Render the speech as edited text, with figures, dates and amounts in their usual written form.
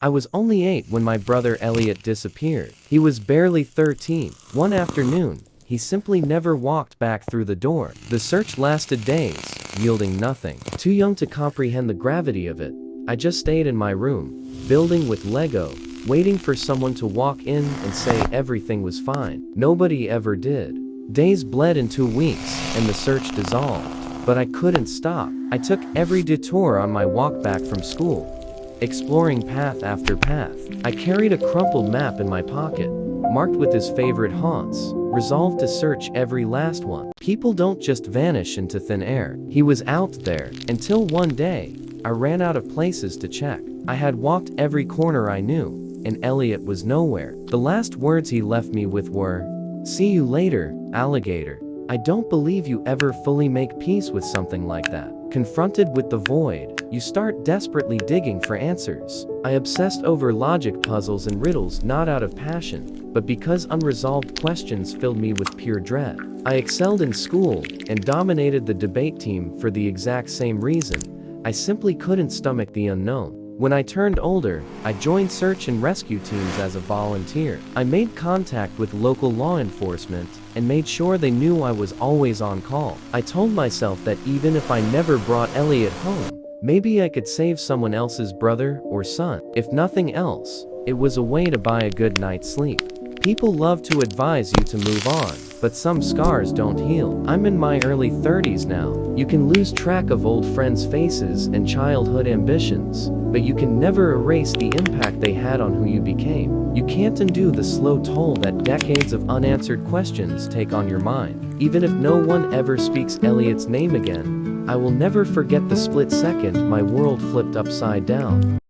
I was only 8 when my brother Elliot disappeared. He was barely 13. One afternoon, he simply never walked back through the door. The search lasted days, yielding nothing. Too young to comprehend the gravity of it, I just stayed in my room, building with Lego, waiting for someone to walk in and say everything was fine. Nobody ever did. Days bled into weeks, and the search dissolved. But I couldn't stop. I took every detour on my walk back from school, exploring path after path. I carried a crumpled map in my pocket, marked with his favorite haunts, resolved to search every last one. People don't just vanish into thin air. He was out there, until one day, I ran out of places to check. I had walked every corner I knew, and Elliot was nowhere. The last words he left me with were, "See you later, alligator." I don't believe you ever fully make peace with something like that. Confronted with the void, you start desperately digging for answers. I obsessed over logic puzzles and riddles not out of passion, but because unresolved questions filled me with pure dread. I excelled in school and dominated the debate team for the exact same reason. I simply couldn't stomach the unknown. When I turned older, I joined search and rescue teams as a volunteer. I made contact with local law enforcement and made sure they knew I was always on call. I told myself that even if I never brought Elliot home, maybe I could save someone else's brother or son. If nothing else, it was a way to buy a good night's sleep. People love to advise you to move on, but some scars don't heal. I'm in my early 30s now. You can lose track of old friends' faces and childhood ambitions, but you can never erase the impact they had on who you became. You can't undo the slow toll that decades of unanswered questions take on your mind. Even if no one ever speaks Elliot's name again, I will never forget the split second my world flipped upside down.